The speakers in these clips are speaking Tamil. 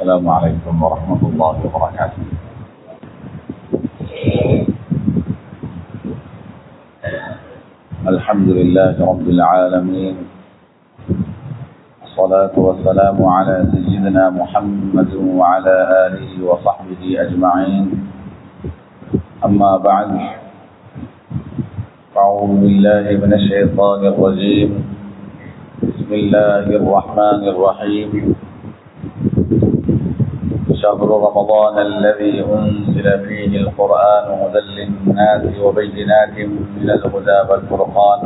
السلام عليكم ورحمة الله وبركاته. الحمد لله رب العالمين، الصلاة والسلام على سيدنا محمد وعلى آله وصحبه أجمعين. أما بعد، أعوذ بالله من الشيطان الرجيم. بسم الله الرحمن الرحيم. شهر رمضان الذي أنزل فيه القرآن هدى للناس وبينات من الهدى والفرقان.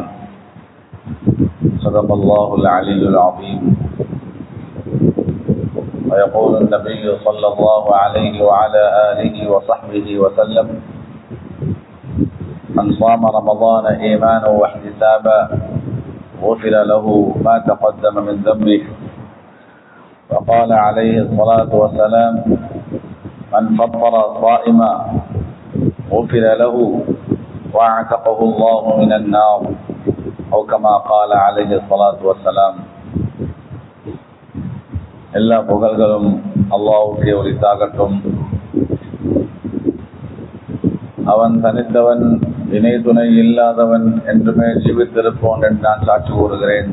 صدق الله العلي العظيم. ويقول النبي صلى الله عليه وعلى آله وصحبه وسلم: من صام رمضان إيمانا واحتسابا غفر له ما تقدم من ذنبه. وقال عليه الصلاة والسلام: من فطر صائما غفر له واعتقه الله من النار، أو كما قال عليه الصلاة والسلام. எல்லா புகழ்களும் அல்லாஹ்வுக்கே உரித்தாகட்டும். அவன் தனித்தவன், இணை துணை இல்லாதவன், என்றுமே ஜீவித்திருப்போன் என்று நான் சாட்சி கூறுகிறேன்.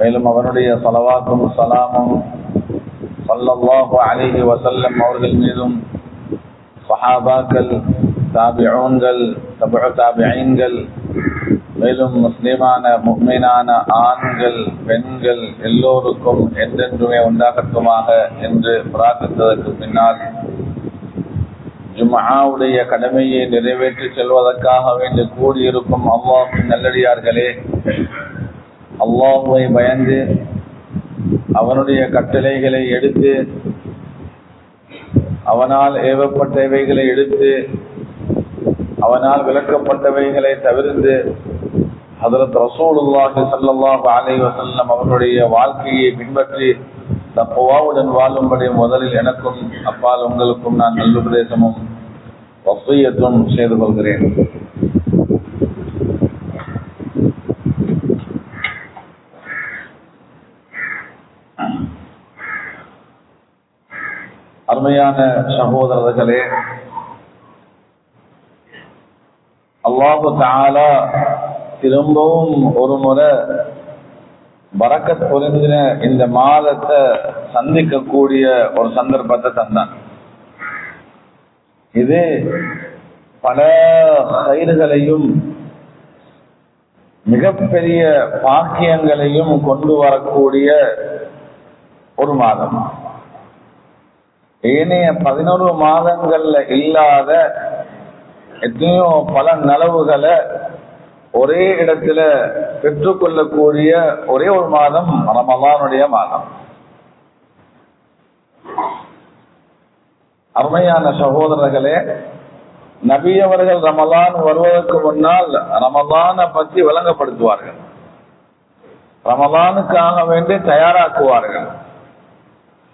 மேலும் அவனுடைய ஸலவாத்தும் ஸலாமும் ஸல்லல்லாஹு அலைஹி வஸல்லம் அவர்கள் மீதும், ஸஹாபாக்கள், தாபிஊன்கள், தபஉ தாபிஈன்கள், மேலும் முஸ்லிமான முஃமினான ஆண்கள் பெண்கள் எல்லோருக்கும் என்றென்றுமே உண்டாகட்டுமாக என்று பிரார்த்தித்ததற்கு பின்னால், ஜும்ஆவுடைய கடமையை நிறைவேற்றி செல்வதற்காக வேண்டி கூடியிருக்கும் அல்லாஹ்வின் நல்லடியார்களே, அல்லாஹ்வை பயந்து அவனுடைய கட்டளைகளை எடுத்து அவனால் ஏவப்பட்டவைகளை எடுத்து அவனால் விளக்கப்பட்டவைகளை தவிர்த்து ஹஜ்ரத் ரசூலுல்லாஹி ஸல்லல்லாஹு அலைஹி வஸல்லம் அவர்களுடைய வாழ்க்கையை பின்பற்றி தக்வாவுடன் வாழும்படி முதலில் எனக்கும் அப்பால் உங்களுக்கும் நான் நல்லுபதேசமும் வஸியத்தும் செய்து கொள்கிறேன். அருமையான சகோதரர்களே, அல்லாஹு தஆலா திரும்பவும் ஒரு முறை பரக்கத் பொருந்தின இந்த மாதத்தை சந்திக்கக்கூடிய ஒரு சந்தர்ப்பத்தை தந்தான். இது பல கைதுகளையும் மிகப்பெரிய பாக்கியங்களையும் கொண்டு வரக்கூடிய ஒரு மாதம். ஏனைய 11 மாதங்கள்ல இல்லாத எத்தனையோ பல நலவுகளை ஒரே இடத்துல பெற்றுக்கொள்ளக்கூடிய ஒரே ஒரு மாதம் ரமலானுடைய மாதம். அருமையான சகோதரர்களே, நபி அவர்கள் ரமலான் வருவதற்கு முன்னால் ரமலானை பற்றி விளங்கப்படுத்துவார்கள், ரமலானுக்காக வேண்டி தயாராக்குவார்கள்,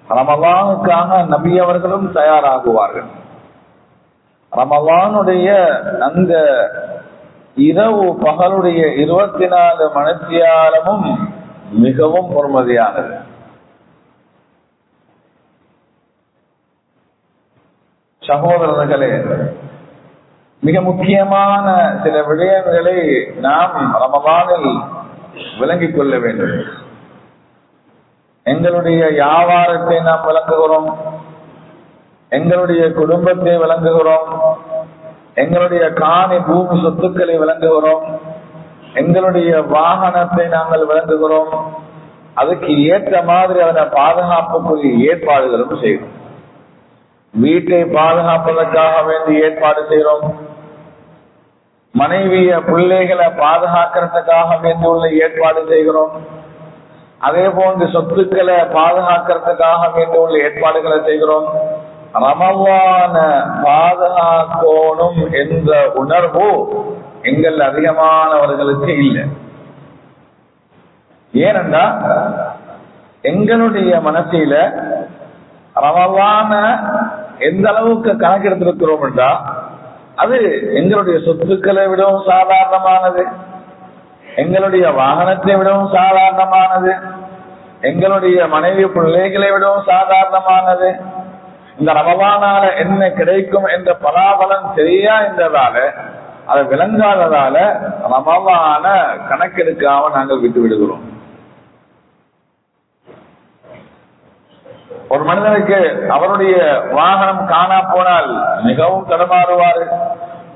ரமலானுக்காக நபி அவர்களும் தயாராகுவார்கள். ரமலானுடைய அந்த இரவு பகலுடைய 24 மணித்தியாலமும் மிகவும் பொறுமதியானது. சகோதரர்களே, மிக முக்கியமான சில விடயங்களை நாம் ரமலானில் விளங்கிக் கொள்ள வேண்டும். எங்களுடைய வியாபாரத்தை நாம் விளங்குகிறோம், எங்களுடைய குடும்பத்தை விளங்குகிறோம், எங்களுடைய காணி பூமி சொத்துக்களை விளங்குகிறோம், எங்களுடைய வாகனத்தை நாங்கள் விளங்குகிறோம். அதுக்கு ஏற்ற மாதிரி அதனை பாதுகாப்புக்குரிய ஏற்பாடுகளும் செய்கிறோம். வீட்டை பாதுகாப்பதற்காக வேண்டி ஏற்பாடு செய்கிறோம், மனைவிய பிள்ளைகளை பாதுகாக்கிறதுக்காக வேண்டி உள்ள ஏற்பாடு செய்கிறோம். அதே போன்று சொத்துக்களை பாதுகாக்கிறதுக்காக வேண்டி உள்ள ஏற்பாடுகளை செய்கிறோம். ரமலான பாதுகாக்கணும் என்ற உணர்வு எங்கள் அதிகமானவர்களுக்கு இல்லை. ஏனென்றா எங்களுடைய மனசில ரமலான எந்த அளவுக்கு கணக்கெடுத்திருக்கிறோம் என்றா, அது எங்களுடைய சொத்துக்களை விடவும் சாதாரணமானது, எங்களுடைய வாகனத்தை விடவும் சாதாரணமானது, எங்களுடைய மனைவி பிள்ளைகளை விடவும் சாதாரணமானது. இந்த ரமலானால என்ன கிடைக்கும் என்ற பலாபலன் சரியா என்றதால, அதை விளங்காததால ரமலான கணக்கெடுக்காம நாங்கள் விட்டு விடுகிறோம். ஒரு மனிதனுக்கு அவருடைய வாகனம் காணா போனால் மிகவும் தடமாறுவாரு,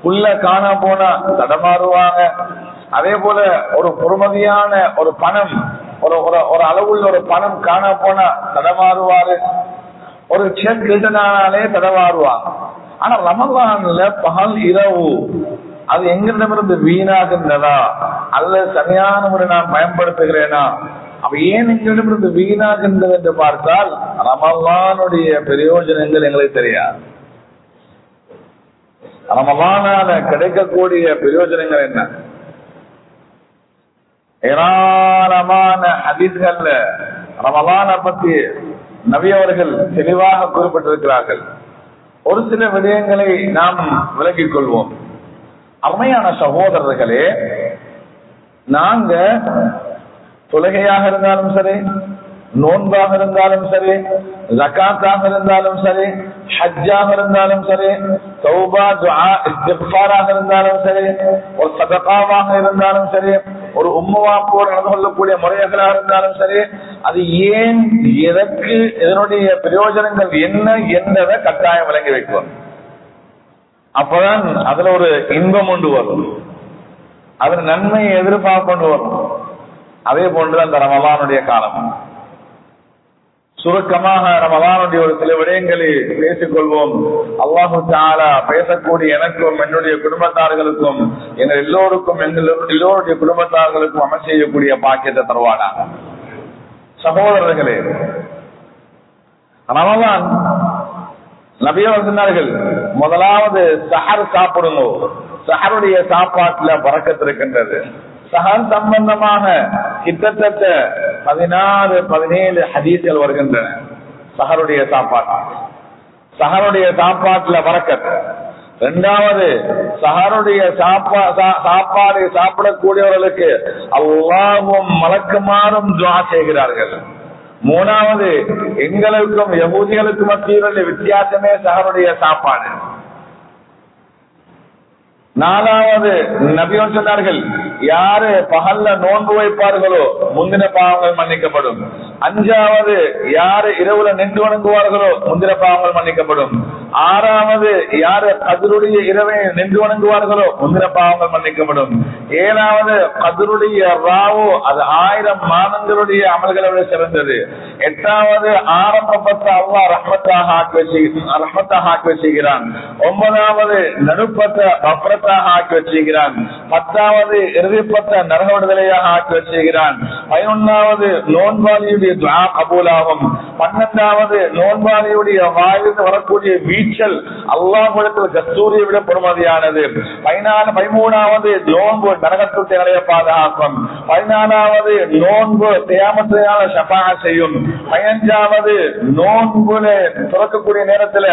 புல்ல காணா போனா தடமாறுவாங்க. அதே போல ஒரு பொறுமதியான ஒரு பணம், ஒரு அளவுள்ள ஒரு பணம் காணா போனா தடமாறுவாரு, ஒரு செக் ரிட்டனாலே தடமாறுவாங்க. ஆனா ரமலான்ல பகல் இரவு அது எங்களிடமிருந்து வீணாகின்றதா அல்லது சரியான முறை நான் பயன்படுத்துகிறேனா? அப்ப ஏன் எங்களிடமிருந்து வீணாகின்றது என்று பார்த்தால் ரமலானுடைய பிரயோஜனங்கள் எங்களுக்கு தெரியாது. ரமலானால கிடைக்கக்கூடிய பிரயோஜனங்கள் என்ன? ஏராளமான ஹதீஸ்கள்ல ரமலானை பத்தி நபி அவர்கள் தெளிவாக குறிப்பிட்டிருக்கிறார்கள். ஒரு சில விடயங்களை நாம் விளங்கிக் கொள்வோம். அருமையான சகோதரர்களே, நாங்க தொழுகையாக இருந்தாலும் சரி, நோன்பாக இருந்தாலும் சரி, ஜகாத்தாக இருந்தாலும் சரி, ஹஜ்ஜாக இருந்தாலும் சரி, தௌபா துஆ இஸ்திக்ஃபாராக இருந்தாலும் சரி, ஒரு சதகாவாக இருந்தாலும் சரி, ஒரு உம்மவாப்போடு நடந்து கொள்ளக்கூடிய முறைகளாக இருந்தாலும் சரி, அது ஏன், எதற்கு, இதனுடைய பிரயோஜனங்கள் என்ன என்பதை கட்டாயம் விளங்கி வைக்கும். அப்பதான் அதுல ஒரு இன்பம் கொண்டு வரும், அதுல நன்மையை எதிர்பார்ப்பு கொண்டு வரும். அதே போன்று அந்த ரமலானுடைய காலம். சுருக்கமாக ரமலானுடைய ஒரு சில விடயங்களை பேசிக் கொள்வோம். அல்லாஹு தஆலா பேசக்கூடிய எனக்கும் என்னுடைய குடும்பத்தார்களுக்கும் எங்கள் எல்லோருக்கும் எல்லோருடைய குடும்பத்தார்களுக்கும் அமல் செய்யக்கூடிய பாக்கியத்தை தருவானாக. சகோதரர்களே, ரமலான் நபியவர் சொன்னார்கள், முதலாவது சஹர் சாப்பிடுங்க. சஹருடைய சாப்பாட்டுல பரக்கத்து இருக்கின்றது. சஹர் சம்பந்தமாக கிட்டத்தட்ட 16-17 ஹதீஸ்கள் வருகின்றன. சஹருடைய சாப்பாட்டுல பரக்கத். இரண்டாவது, சஹருடைய சாப்பாடு சாப்பிடக்கூடியவர்களுக்கு அல்லாஹ்வும் மலக்குமாரும் துஆ செய்கிறார்கள். மூணாவது, எங்களுக்கும் யஹூதிகளுக்கும் மத்தியில் வித்தியாசமே சஹருடைய சாப்பாடு. நாலாவது, நபிகள் சொன்னார்கள், யாரு பகல்ல நோன்பு வைப்பார்களோ முந்தின பாவங்கள் மன்னிக்கப்படும். அஞ்சாவது, யாரு இரவுல நின்று வணங்குவார்களோ முந்தின பாவங்கள் மன்னிக்கப்படும். ஆறாவது, யாரு கதிருடைய இரவை நின்று வணங்குவார்களோ முந்தின பாவங்கள் மன்னிக்கப்படும். ஏழாவது, கதிருடைய ராவோ அது 1000 மாதங்களுடைய அமல்களை விட சிறந்தது. எட்டாவது, ஆரம்பப்பட்ட அல்லாஹ் ரஹ்மத்தாக ஆக்கி வச்சுகிறான். 9வது, நடுப்பட்ட அப்ரத்தாக ஆக்கி வச்சுகிறான். 10வது, இறுதிப்பட்ட நரக விடுதலையாக ஆக்கி வச்சுகிறான். 11வது, நோன்பாளியுடைய துஆ கபூலாகும். 12வது, நோன்பாளியுடைய வாயிலிருந்து வரக்கூடிய வீச்சல் அல்லாஹ்விடத்தில் கஸ்தூரியை விட பொறுமதியானது. 13வது, நோன்பு நரகத்துக்கு நிறைய பாதுகாக்கும். 14வது, நோன்பு கியாமத்தினால ஷஃபாஅத் செய்யும். 15வது, நோன்புல துறக்கக்கூடிய நேரத்தில்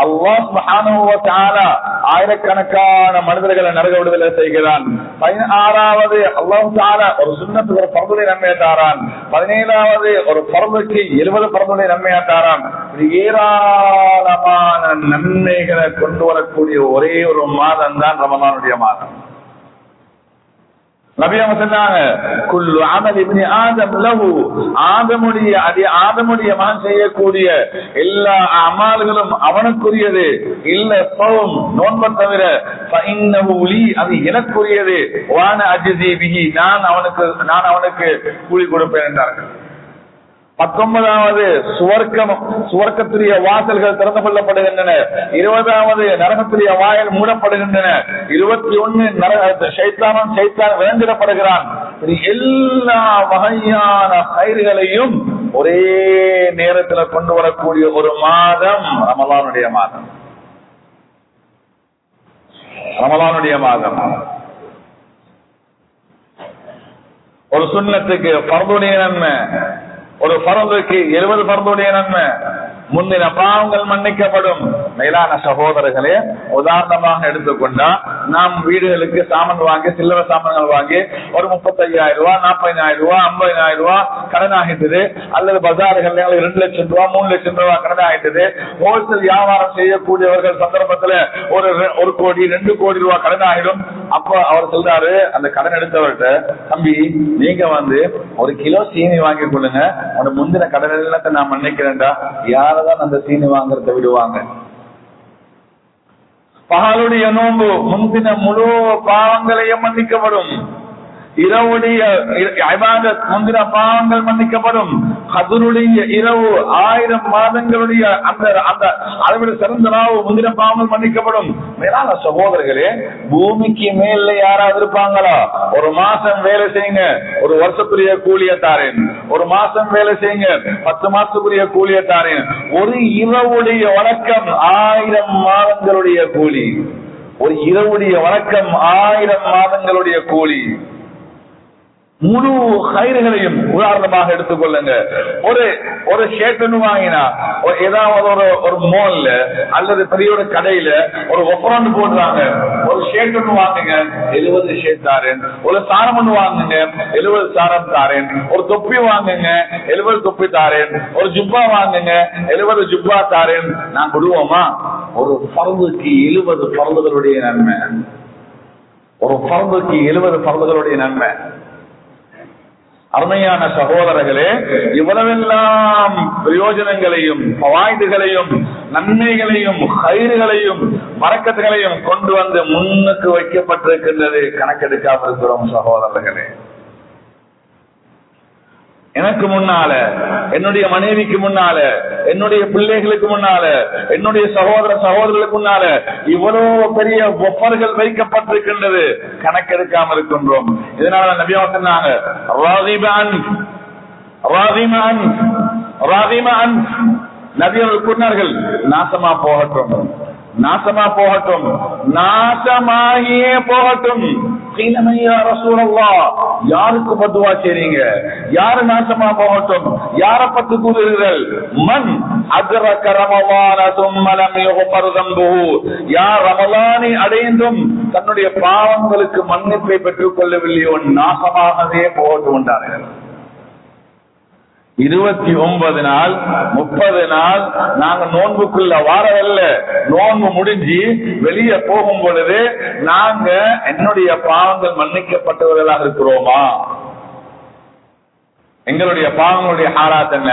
அல்லாஹ் சுப்ஹானஹு வ தஆலா ஆயிரக்கணக்கான மனிதர்களை நரக விடுதலை செய்கிறான். 16வது, அல்லாஹ் தஆலா ஒரு சுன்னத்துக்கு ஒரு ஃபர்துடைய நன்மையை தாரான். 17வது, ஒரு ஃபர்துக்கு 70 ஃபர்துடைய நன்மையை தாரான். ஏராளமான நன்மைகளை கொண்டு வரக்கூடிய ஒரே ஒரு மாதம் தான் ரமலானுடைய மாதம். நபி அவங்க சொன்னாங்க, குல்லு அமல் இப்னி ஆதம் லஹு, ஆதமுடைய மகன் செய்யக்கூடிய எல்லா அமல்களும் அவனுக்குரியது. இல்ல சௌம், நோன்பை தவிர, ஃபஇன்னஹு லீ, அது எனக்குரியது. வான அஜ்ஸி பிஹி, நான் அவனுக்கு கூலி கொடுப்பேன் என்றார்கள். 19வது, சுவர்க்கத்துடைய வாசல்கள் திறந்து கொள்ளப்படுகின்றன. 20வது, நரகத்துடைய வாயில் மூடப்படுகின்றன. 21 சைத்தான் விளங்கிடப்படுகிறான். எல்லா வகையான கயிறுகளையும் ஒரே நேரத்தில் கொண்டு வரக்கூடிய ஒரு மாதம் ரமலானுடைய மாதம். ஒரு சுன்னத்துக்கு ஃபர்துடைய நன்மை, ஒரு ஃபர்துக்கு 70 ஃபர்துடைய நன்மை. முந்தின பாவங்கள் மன்னிக்கப்படும். மேலான சகோதரர்களே, உதாரணமாக எடுத்துக்கொண்டா நாம் வீடுகளுக்கு சாமான் வாங்கி சில்லறை சாமான்கள் வாங்கி ஒரு 35,000 ரூபாய் 40,000 ரூபாய் 50,000 ரூபாய் கடன் ஆகிட்டது, அல்லது பஜார்கள் 2 லட்சம் ரூபாய் 3 லட்சம் ரூபாய் கடன் ஆகிட்டது. ஹோல்சேல் வியாபாரம் செய்யக்கூடியவர்கள் சந்தர்ப்பத்துல ஒரு கோடி 2 கோடி ரூபாய் கடன் ஆகிடும். அப்ப அவர் சொல்றாரு அந்த கடன் எடுத்தவர்கிட்ட, தம்பி நீங்க ஒரு கிலோ சீனி வாங்கி கொள்ளுங்க, உங்க முந்தின கடன் எல்லாத்தை நான் மன்னிக்கிறேன்டா. யாரதான் அந்த சீனி வாங்குறத விடுவாங்க? பகலுடைய நோன்பு முந்தின முழு பாவங்களையும் மன்னிக்கப்படும். இரவுடைய முந்தின பாவங்கள் மன்னிக்கப்படும். கதருடைய இரவு 1000 மாதங்களுடைய அந்த அளவிட சிறந்த நாவு முந்தின பாவங்கள் மன்னிக்கப்படும். மேலான சகோதரர்களே, பூமிக்கு மேல யாராவது இருப்பாங்களா? ஒரு மாசம் வேலை செய்யுங்க, ஒரு வருஷத்துடைய கூலிய தாரேன். ஒரு மாசம் வேலை செய்யுங்க, 10 மாசத்துக்குரிய கூலிய தாரேன். ஒரு இரவுடைய வணக்கம் 1000 மாதங்களுடைய கூலி. ஒரு இரவுடைய வணக்கம் 1000 மாதங்களுடைய கூலி. முழு கயிறுகளையும் உதாரணமாக எடுத்துக்கொள்ளுங்க. ஒரு ஷேட் வாங்கினா ஏதாவது ஒரு மால்ல அல்லது பெரிய ஒரு கடையில ஒரு ஒப்பரம் போடுறாங்க. ஒரு ஷேட் வாங்குங்க, 70 ஷேட் தாரேன். ஒரு சாரம் வாங்குங்க, 70 சாரம் தாரேன். ஒரு தொப்பி வாங்குங்க, 70 தொப்பி தாரேன். ஒரு ஜுப்பா வாங்குங்க, 70 ஜுப்பா தாரேன். நான் விடுவோமா? ஒரு பர்துக்கு 70 பர்துகளுடைய நன்மை. ஒரு பர்துக்கு 70 பர்துகளுடைய நன்மை. அருமையான சகோதரர்களே, இவ்வளவெல்லாம் பிரயோஜனங்களையும் பவாய்துகளையும் நன்மைகளையும் கயிறுகளையும் மரக்கத்துகளையும் கொண்டு முன்னுக்கு வைக்கப்பட்டிருக்கின்றது. கணக்கெடுக்காமல் இருக்கிறோம் சகோதரர்களே. எனக்கு முன்னால, என்னுடைய மனைவிக்கு முன்னால, என்னுடைய பிள்ளைகளுக்கு முன்னால, என்னுடைய சகோதரர்களுக்கு முன்னால இவ்வளவு பெரிய ஒப்பர்கள் வைக்கப்பட்டிருக்கின்றது. கணக்கெடுக்காமல் இருக்கின்றோம். இதனால நபி அவங்க சொன்னாங்க, நபி அவர்கள் கூறினார்கள், நாசமா போகட்டும், நாசமா போகட்டும், நாசமாகியே போகட்டும். யாருக்கு பத்துவா செய்றீங்க? யாரு நாசமா போகட்டும்? யாரை பத்தி கூறுகிறீர்கள்? மன் அத்ரக ரமலான சும்ம லம் யுக்ஃபர் தம்புஹு, யார் ரமலானை அடைந்தும் தன்னுடைய பாவங்களுக்கு மன்னிப்பை பெற்றுக் கொள்ளவில்லையோ நாசமாகவே போகட்டும் என்றார்கள். 29 நாள் 30 நாள் நாங்க நோன்புக்குள்ள வாரவல்ல, நோன்பு முடிஞ்சு வெளியே போகும் பொழுது நாங்க என்னுடைய பாவங்கள் மன்னிக்கப்பட்டவர்களாக இருக்கிறோமா? எங்களுடைய பாவங்களுடைய ஹாலாத் என்ன?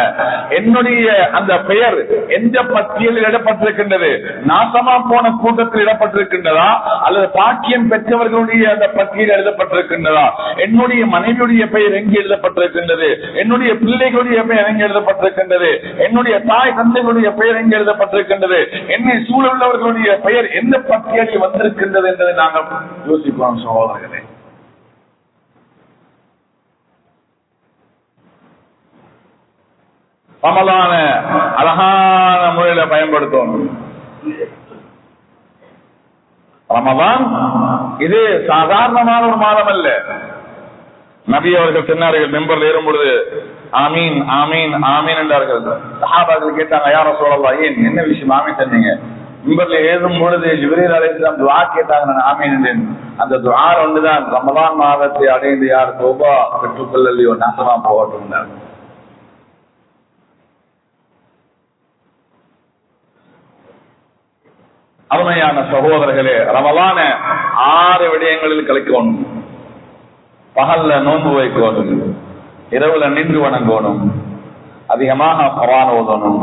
என்னுடைய அந்த பெயர் எந்த பட்டியலில் இடப்பட்டிருக்கின்றது? நாசமா போன கூட்டத்தில் இடப்பட்டிருக்கின்றதா, அல்லது பாக்கியம் பெற்றவர்களுடைய அந்த பட்டியலில் எழுதப்பட்டிருக்கின்றதா? என்னுடைய மனைவியுடைய பெயர் எங்கே எழுதப்பட்டிருக்கின்றது? என்னுடைய பிள்ளைகளுடைய பெயர் எங்கே எழுதப்பட்டிருக்கின்றது? என்னுடைய தாய் தந்தைகளுடைய பெயர் எங்கே எழுதப்பட்டிருக்கின்றது? என்னை சூழலுள்ளவர்களுடைய பெயர் எந்த பட்டியலில் வந்திருக்கின்றது என்பதை நாங்கள் யோசிக்கிறோம் சகோதரர்களே. ரமலான அழகான முறையில பயன்படுத்தணும். ரமலான் இது சாதாரணமான ஒரு மாதம் அல்ல. நபி அவர்கள் சொன்னார்கள், மெம்பர்ல ஏறும் பொழுது ஆமீன் ஆமீன் ஆமீன் என்றார்கள். சஹாபாக்கள் கேட்டாங்க, யா ரசூலல்லாஹ், ஏன் என்ன விஷயம் ஆமீன் சொன்னீங்க? மெம்பர்ல ஏறும் பொழுது ஜிப்ரீல் அலைஹிஸ்ஸலாம் துஆ கேட்டாங்க, நான் ஆமீன் என்றேன். அந்த துஆ ஒன்றுதான், ரமலான் மாதத்தை அடைந்து யார் தௌபா பெற்றுக்கொள்ளலையோ நாசமா போகட்டும். அருமையான சகோதரர்களே, ரமலான 6 விடயங்களில் கலைக்கணும். பகல்ல நோன்பு வைக்கணும், இரவுல நின்று வணங்கணும், அதிகமாக குர்ஆன் ஓதணும்,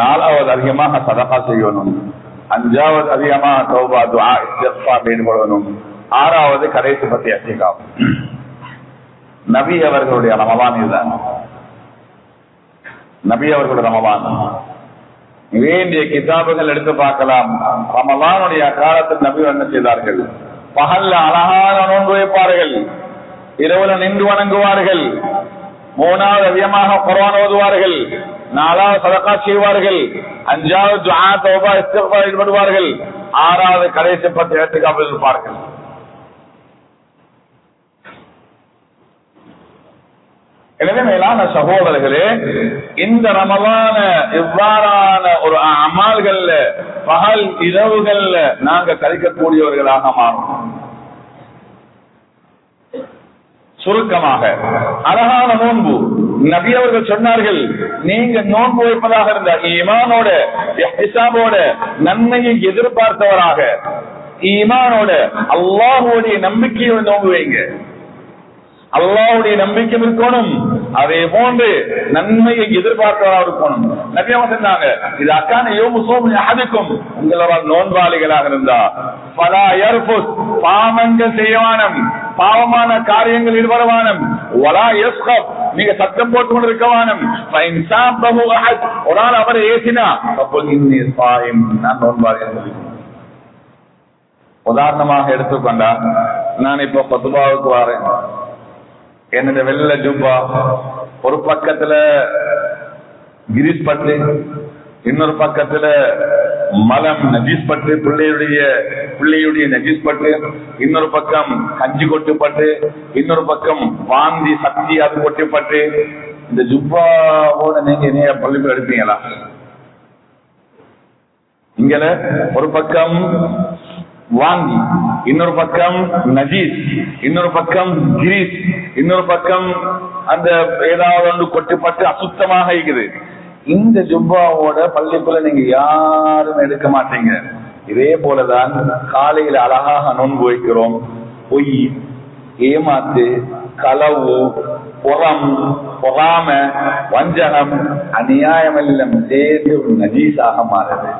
4வது அதிகமாக சதகா செய்யணும், 5வது அதிகமாக தௌபா துஆ இஸ்திக்ஃபார் ஈடுபடணும், 6வது கடைசி பத்தி இஹ்திகாப். நபி அவர்களுடைய ரமலான் இதுதான். நபி அவர்களுடைய ரமலான் வேண்டிய கிதாபுகள் எடுத்து பார்க்கலாம். ரமலானுடைய காலத்தில் நபி என்ன செய்தார்கள்? பகல்ல அழகான நோன்பு வைப்பார்கள், இரவுல நின்று வணங்குவார்கள், 3வது அதிகமாக குர்ஆன் ஓதுவார்கள், 4வது சதகா செய்வார்கள், 5வது துஆ தௌபா இஸ்திக்ஃபார் ஈடுபடுவார்கள், 6வது கடைசி பத்து இஹ்திகாப் இருப்பார்கள். எனவே மேலான சகோதரர்களே, இந்த ரமலான இவ்வாறான ஒரு அமல்கள்ல பகல் இரவுகள்ல நாங்க கழிக்கக்கூடியவர்களாக மாறும். சுருக்கமாக அழகான நோன்பு. நபி அவர்கள் சொன்னார்கள், நீங்க நோன்பு வைப்பதாக இருந்தால் ஈமானோட இஹ்திசாபோட நன்மையை எதிர்பார்த்தவராக ஈமானோட அல்லாஹ்வுடைய நம்பிக்கையோட நோன்பு வைங்க. அல்லாஹ்வுடைய நம்பிக்கை இருக்கணும், அதே போன்று நன்மையை எதிர்பார்க்கிறவராக இருக்கணும். நபி அவங்க சொன்னாங்க, இது அக்கான யௌமு ஸௌமி அஹதுக்கும், உங்களால் நோன்பாளிகளாக இருந்தா ஃபலா யர்ஃபுஸ், பாவங்கள் செய்யவானம், பாவமான காரியங்கள் ஈடுபடவானம், வலா யஸ்கப், நீங்க சத்தம் போட்டு கொண்டிருக்கவானம், ஃபைன் சாபஹு அஹத், ஒரு ஆள் அவரை ஏசினா ஃபகுல் இன்னி ஸாயிம், நான் நோன்பாளி என்று சொல்லுங்க. உதாரணமாக எடுத்துக்கொண்டா, நான் இப்ப ஃபத்வாவுக்கு வரேன், என்னோட வெள்ள ஜுப்பா ஒரு பக்கத்துல கிரீஸ் பட்டு, இன்னொரு பக்கத்துல மலம் நஜீஸ் பட்டு, பிள்ளையுடைய நஜீஸ் பட்டு, இன்னொரு பக்கம் கஞ்சி கொட்டுப்பட்டு, இன்னொரு பக்கம் வாந்தி சக்தி அது கொட்டுப்பட்டு, இந்த ஜுப்பாவோட நீங்க என்னைய பள்ளிக்கு எடுப்பீங்களா? இங்கல ஒரு பக்கம் வாந்தி, இன்னொரு பக்கம் நஜீஸ், இன்னொரு பக்கம் கிரீஸ், இன்னொரு பக்கம் அந்த ஏதாவது ஒன்று கொட்டுப்பட்டு அசுத்தமாக இருக்குது. இந்த ஜுப்பாவோட பள்ளிக்குள்ள நீங்க யாரும் எடுக்க மாட்டீங்க. இதே போலதான் காலையில அழகாக நோன்பு வைக்கிறோம். பொய், ஏமாத்து, களவு, புறம், பொறாம, வஞ்சகம், அநியாயம் எல்லாம் சேர்ந்து ஒரு நஜீஸாக மாறுது.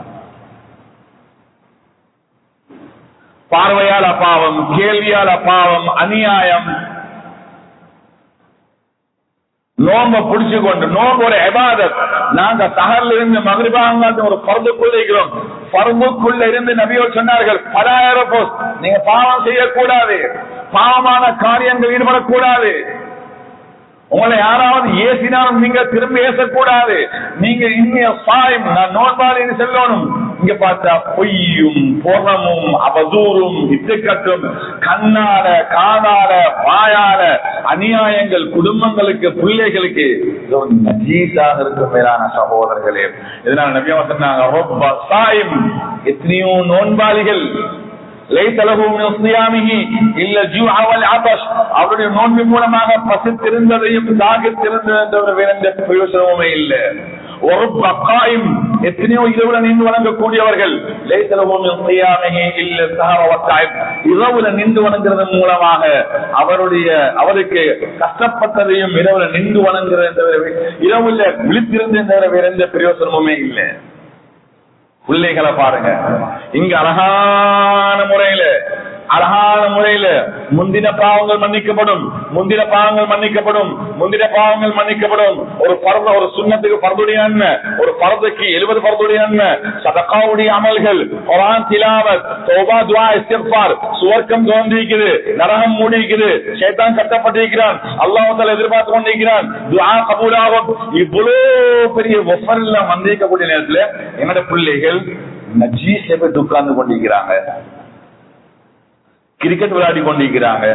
பார்வையால் அப்பாவம், கேள்வியால் அப்பாவம், அநியாயம். நோம்ப புடிச்சு கொண்டு, நோம்பு ஒரு இபாதத். நாங்க சஹர்ல இருந்து மக்ரிபாங்க ஒரு பர்துக்குள்ள இருக்கிறோம். பர்துக்குள்ள இருந்து நபியோர் சொன்னார்கள், பலாயிரம் போஸ், நீங்க பாவம் செய்யக்கூடாது, பாவமான காரியங்கள் ஈடுபடக்கூடாது. உங்களை யாராவது ஏசினாலும் நீங்க திரும்ப ஏசக்கூடாது. நீங்க இன்னைய சாயம் நான் நோன்பாளின்னு சொல்லணும். இங்க பார்த்தா பொய்யும் புறமும் அவதூறும் இட்டுக்கட்டும், கண்ணால காதால வாயால அநியாயங்கள் குடும்பங்களுக்கு பிள்ளைகளுக்கு நஜீஸாக இருக்கும். மேலான சகோதரர்களே, இதனால நபி அவங்க சொன்னாங்க, எத்தனையோ நோன்பாளிகள் அவருடைய நோன்பின் மூலமாக பசித்திருந்ததையும் தாகித்திருந்ததை வேற எந்த பிரயோசனமுமே இல்லை. ஒரு பக்காயும் எத்தனையோ இரவுல நின்று வணங்கக்கூடியவர்கள் இரவுல நின்று வணங்குறதன் மூலமாக அவருக்கு கஷ்டப்பட்டதையும் இரவுல நின்று வணங்குறது, இரவுல விழித்திருந்த வேற எந்த பிரயோசனமுமே இல்லை. பிள்ளைகளை பாருங்க, இங்க அழகான முறையில முந்தின பாவங்கள் மன்னிக்கப்படும், முந்தின பாவங்கள் மன்னிக்கப்படும், முந்தின பாவங்கள் மன்னிக்கப்படும். ஒரு பர்த, ஒரு சுன்னத்துக்கு பர்துடைய நன்மை, ஒரு பர்துக்கு 70 பர்துடைய நன்மை, சதகாவுடைய அமல்கள், குர்ஆன் திலாவத், தௌபா, துஆ, இஸ்திக்ஃபார், சுவர்க்கம் தோன்றியிருக்குது, நரகம் மூடியிருக்குது, ஷைத்தான் கட்டப்பட்டிருக்கிறான், அல்லாஹ் தஆலா எதிர்பார்த்து கொண்டிருக்கிறான், துஆ கபூலாகும். இவ்வளவு பெரிய வஃபர் எல்லாம் வந்திருக்கக்கூடிய நேரத்தில் என்னோட பிள்ளைகள் நஜீஸை போய் உட்கார்ந்து கொண்டிருக்கிறாங்க, கிரிக்கெட் விளையாடி கொண்டிருக்கிறாங்க,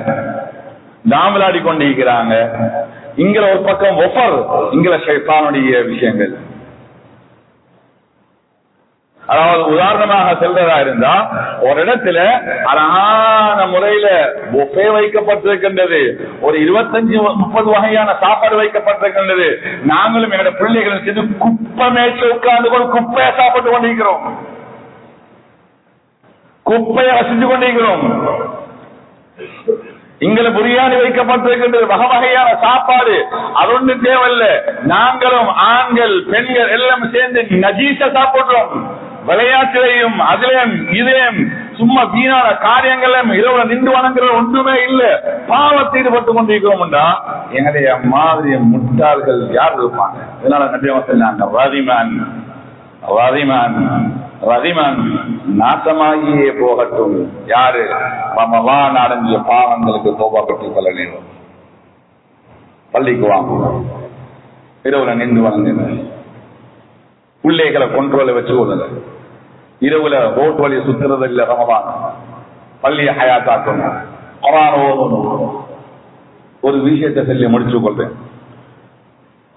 டாம் விளையாடி கொண்டிருக்கிறாங்க. இங்க ஒரு பக்கம் ஒஃபர், இங்க ஷைத்தானுடைய விஷயங்கள். அதாவது உதாரணமாக செல்றதா இருந்தா, ஒரு இடத்துல அழகான முறையில பொஃபே வைக்கப்பட்டிருக்கின்றது, ஒரு 25-30 வகையான சாப்பாடு வைக்கப்பட்டிருக்கின்றது. நாங்களும் எங்களோட பிள்ளைகள் சேர்ந்து குப்பை மேய்ச்சி உட்கார்ந்து கொண்டு குப்பையை சாப்பிட்டு கொண்டிருக்கிறோம், குப்பையை ரசிச்சு கொண்டிருக்கிறோம். இங்களை பிரியாணி வைக்கப்பட்டிருக்கின்றது, வகை வகையான சாப்பாடு, அது ஒன்று தேவையில்லை. நாங்களும் ஆண்கள் பெண்கள் எல்லாம் சேர்ந்து நஜீஸ சாப்பிடுறோம். விளையாட்டிலையும் அதிலையும் இதையும் சும்மா வீணான காரியங்களும் இரவுல நின்று வணங்குற ஒன்றுமே இல்லை, பாவத்தை ஈடுபட்டு கொண்டிருக்கிறோம்டா எங்களுடைய மாதிரி முட்டாள்கள் யார் இருப்பாங்க? இதனால நபி அவங்க சொன்னாங்க, ரதிமான் நாசமாகியே போகட்டும் யாரு ரமலான் அடைஞ்ச பாவங்களுக்கு தௌபா பெற்றுக் கொள்ள வேண்டும். பள்ளிக்கு வாங்க, இரவுல நின்று வணங்குங்க, பிள்ளைகளை கொண்டோல வச்சு கொள்ளுங்க, இரவுல ரோட் வழி சுத்துறது இல்ல, ரமலான் பள்ளியை ஹயாத்தாக்கணும், குர்ஆன் ஓதணும். ஒரு விஷயத்தை சொல்லி முடிச்சு கொள்றேன்.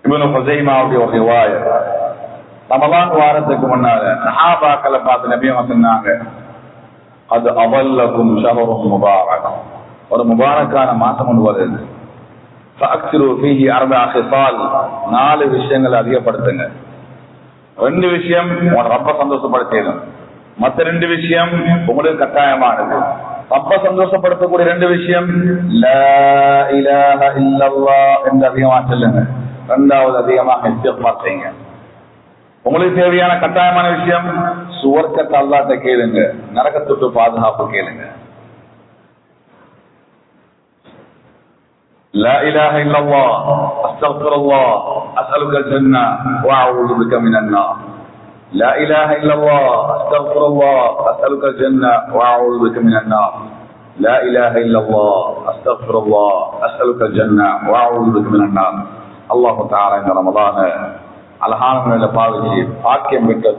இப்னு ஹுஸைமாவுடைய ஒரு ரிவாயத். ரமலான் வாரத்துக்கு முன்னால சஹாபாக்களை பார்த்து நபி அவங்க சொன்னாங்க, அது அவல்லகும் ஷஹரும் முபாரக், ஒரு முபாரக்கான மாசம் ஒன்று வருது. ஃபஅக்ஸிரு ஃபீஹி அர்பஅ ஹிஸால், 4 விஷயங்களை அதிகப்படுத்துங்க. 2 விஷயம் உங்களை ரொம்ப சந்தோஷப்படுத்திடும், மற்ற 2 விஷயம் உங்களுக்கு கட்டாயமானது. ரொம்ப சந்தோஷப்படுத்தக்கூடிய 2 விஷயம் லா இலாஹ இல்லல்லாஹ் என்று அதிகமாக சொல்லுங்க. 2வது அதிகமாக இஸ்திக்ஃபார் செய்யுங்க. உங்களுக்கு தேவையான கட்டாயமான விஷயம் சுவர்க்கத்தை அல்லாஹ்ட்ட கேளுங்க, நரகத்துக்கு பாதுகாப்பு கேளுங்க. லா இலாஹ இல்லல்லாஹ் அஸ்தக்ஃபிருல்லாஹ் அஸ்அலுக்கல் ஜன்னah வ அஊது பிக மினன் நார். லா இலாஹ இல்லல்லாஹ் அஸ்தக்ஃபிருல்லாஹ் அஸ்அலுக்கல் ஜன்னah வ அஊது பிக மினன் நார். லா இலாஹ இல்லல்லாஹ் அஸ்தக்ஃபிருல்லாஹ் அஸ்அலுக்கல் ஜன்னah வ அஊது பிக மினன் நார். அல்லாஹ் தஆலா இந்த ரமலான அழகான முறையில் பாவிச்சு பாக்கியம் பெற்ற